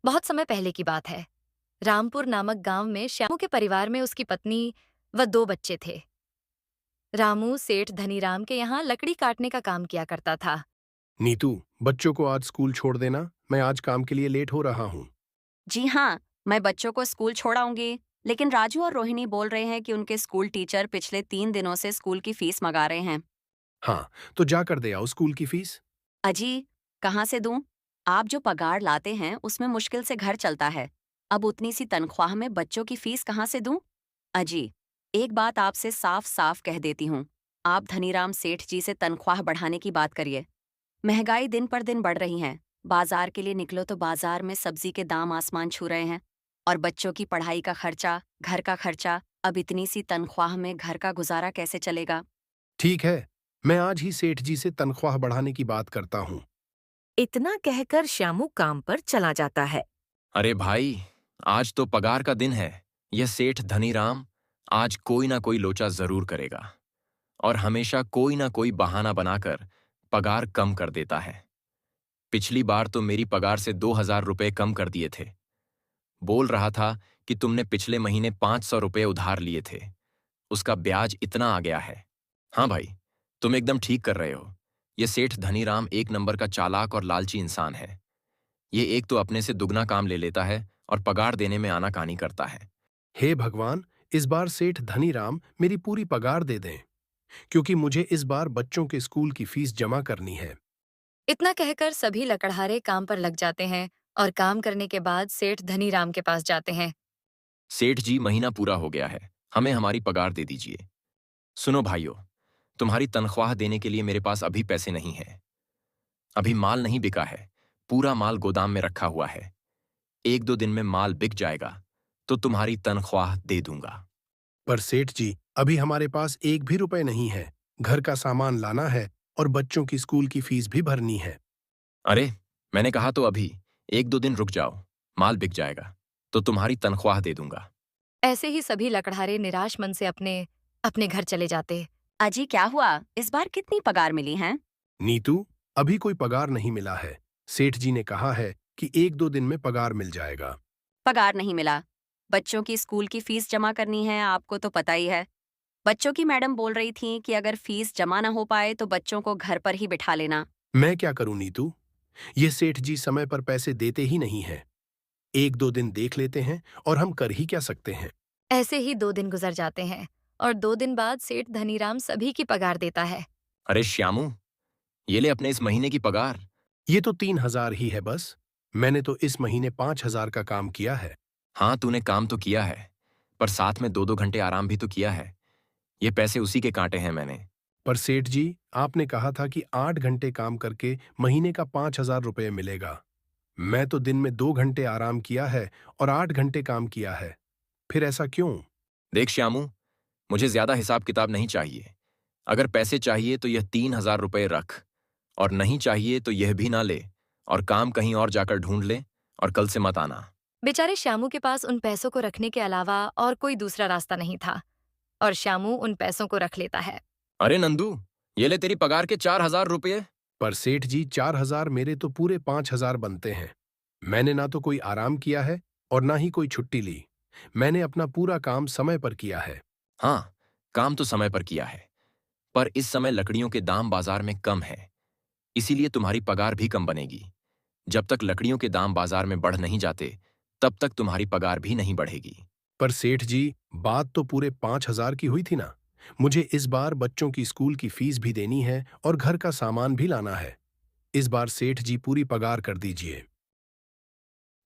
बहुत समय पहले की बात है। रामपुर नामक गांव में श्यामू के परिवार में उसकी पत्नी व दो बच्चे थे। रामू सेठ धनीराम के यहाँ लकड़ी काटने का काम किया करता था। नीतू, बच्चों को आज स्कूल छोड़ देना, मैं आज काम के लिए लेट हो रहा हूँ। जी हाँ, मैं बच्चों को स्कूल छोड़ आऊंगी, लेकिन राजू और रोहिणी बोल रहे हैं कि उनके स्कूल टीचर पिछले 3 दिनों से स्कूल की फीस मंगा रहे हैं। हाँ, तो जा कर दे आओ स्कूल की फीस। अजी, कहाँ से दूं? आप जो पगार लाते हैं उसमें मुश्किल से घर चलता है। अब उतनी सी तनख्वाह में बच्चों की फीस कहाँ से दूं? अजी, एक बात आपसे साफ साफ कह देती हूँ। आप धनीराम सेठ जी से तनख्वाह बढ़ाने की बात करिए। महंगाई दिन पर दिन बढ़ रही है। बाजार के लिए निकलो तो बाजार में सब्जी के दाम आसमान छू रहे हैं। और बच्चों की पढ़ाई का खर्चा, घर का खर्चा, अब इतनी सी तनख्वाह में घर का गुजारा कैसे चलेगा? ठीक है, मैं आज ही सेठ जी से तनख्वाह बढ़ाने की बात करता हूँ। इतना कहकर श्यामू काम पर चला जाता है। अरे भाई, आज तो पगार का दिन है। यह सेठ धनीराम आज कोई ना कोई लोचा जरूर करेगा और हमेशा कोई ना कोई बहाना बनाकर पगार कम कर देता है। पिछली बार तो मेरी पगार से 2,000 रुपए कम कर दिए थे। बोल रहा था कि तुमने पिछले महीने 500 रुपए उधार लिए थे, उसका ब्याज इतना आ गया है। हाँ भाई, तुम एकदम ठीक कर रहे हो। यह सेठ धनीराम एक नंबर का चालाक और लालची इंसान है। ये एक तो अपने से दुगना काम ले लेता है और पगार देने में आनाकानी करता है। हे भगवान, इस बार सेठ धनीराम मेरी पूरी पगार दे दें, क्योंकि मुझे इस बार बच्चों के स्कूल की फीस जमा करनी है। इतना कहकर सभी लकड़हारे काम पर लग जाते हैं और काम करने के बाद सेठ धनीराम के पास जाते हैं। सेठ जी, महीना पूरा हो गया है, हमें हमारी पगार दे दीजिए। सुनो भाइयों, तुम्हारी तनख्वाह देने के लिए मेरे पास अभी पैसे नहीं हैं। अभी माल नहीं बिका है, पूरा माल गोदाम में रखा हुआ है। 1-2 दिन में माल बिक जाएगा तो तुम्हारी तनख्वाह दे दूंगा। पर सेठ जी, अभी हमारे पास एक भी रुपए नहीं है। घर का सामान लाना है और बच्चों की स्कूल की फीस भी भरनी है। अरे, मैंने कहा तो अभी 1-2 दिन रुक जाओ, माल बिक जाएगा तो तुम्हारी तनख्वाह दे दूंगा। ऐसे ही सभी लकड़हारे निराश मन से अपने अपने घर चले जाते। अजी, क्या हुआ? इस बार कितनी पगार मिली है? नीतू, अभी कोई पगार नहीं मिला है। सेठ जी ने कहा है कि 1-2 दिन में पगार मिल जाएगा। पगार नहीं मिला। बच्चों की स्कूल की फीस जमा करनी है, आपको तो पता ही है। बच्चों की मैडम बोल रही थी कि अगर फीस जमा ना हो पाए तो बच्चों को घर पर ही बिठा लेना। मैं क्या करूं नीतू? ये सेठ जी समय पर पैसे देते ही नहीं हैं। 1-2 दिन देख लेते हैं और हम कर ही क्या सकते हैं। ऐसे ही 2 दिन गुजर जाते हैं और 2 दिन बाद सेठ धनीराम सभी की पगार देता है। अरे श्यामू, ये ले अपने इस महीने की पगार। ये तो 3,000 ही है बस। मैंने तो इस महीने 5,000 का काम किया है। हाँ, तूने काम तो किया है, पर साथ में 2-2 घंटे आराम भी तो किया है। ये पैसे उसी के काटे हैं मैंने। पर सेठ जी, आपने कहा था कि 8 घंटे काम करके महीने का 5,000 रुपये मिलेगा। मैं तो दिन में 2 घंटे आराम किया है और 8 घंटे काम किया है। फिर ऐसा क्यों? देख श्यामू, मुझे ज्यादा हिसाब किताब नहीं चाहिए। अगर पैसे चाहिए तो यह 3,000 रुपये रख, और नहीं चाहिए तो यह भी ना ले और काम कहीं और जाकर ढूंढ ले, और कल से मत आना। बेचारे श्यामू के पास उन पैसों को रखने के अलावा और कोई दूसरा रास्ता नहीं था और श्यामू उन पैसों को रख लेता है। अरे नंदू, ये ले तेरी पगार के 4,000 रुपये। पर सेठ जी, 4,000 मेरे तो पूरे 5,000 बनते हैं। मैंने ना तो कोई आराम किया है और ना ही कोई छुट्टी ली। मैंने अपना पूरा काम समय पर किया है। हाँ, काम तो समय पर किया है, पर इस समय लकड़ियों के दाम बाजार में कम है, इसीलिए तुम्हारी पगार भी कम बनेगी। जब तक लकड़ियों के दाम बाजार में बढ़ नहीं जाते, तब तक तुम्हारी पगार भी नहीं बढ़ेगी। पर सेठ जी, बात तो पूरे 5,000 की हुई थी ना। मुझे इस बार बच्चों की स्कूल की फीस भी देनी है और घर का सामान भी लाना है। इस बार सेठ जी पूरी पगार कर दीजिए।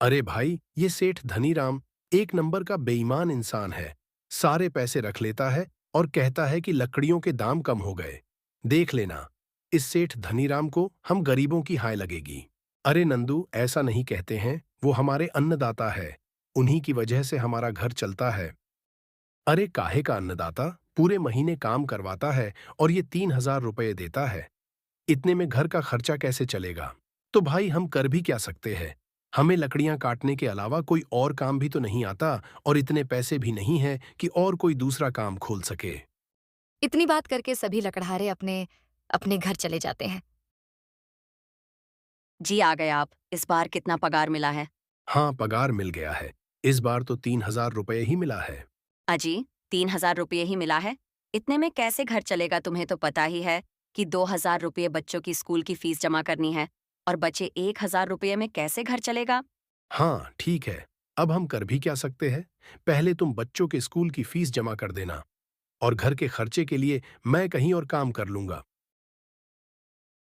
अरे भाई, ये सेठ धनीराम एक नंबर का बेईमान इंसान है। सारे पैसे रख लेता है और कहता है कि लकड़ियों के दाम कम हो गए। देख लेना, इस सेठ धनीराम को हम गरीबों की हाय लगेगी। अरे नंदू, ऐसा नहीं कहते हैं, वो हमारे अन्नदाता है। उन्हीं की वजह से हमारा घर चलता है। अरे काहे का अन्नदाता? पूरे महीने काम करवाता है और ये 3,000 रुपये देता है। इतने में घर का खर्चा कैसे चलेगा? तो भाई हम कर भी क्या सकते हैं? हमें लकड़ियां काटने के अलावा कोई और काम भी तो नहीं आता और इतने पैसे भी नहीं हैं कि और कोई दूसरा काम खोल सके। इतनी बात करके सभी लकड़हारे अपने अपने घर चले जाते हैं। जी, आ गए आप। इस बार कितना पगार मिला है? हाँ, पगार मिल गया है। इस बार तो 3,000 रुपये ही मिला है। अजी, 3,000 रुपये ही मिला है? इतने में कैसे घर चलेगा? तुम्हें तो पता ही है कि 2,000 रुपये बच्चों की स्कूल की फीस जमा करनी है और बचे 1,000 रुपये में कैसे घर चलेगा? हाँ, ठीक है। अब हम कर भी क्या सकते हैं? पहले तुम बच्चों के स्कूल की फीस जमा कर देना और घर के खर्चे के लिए मैं कहीं और काम कर लूंगा।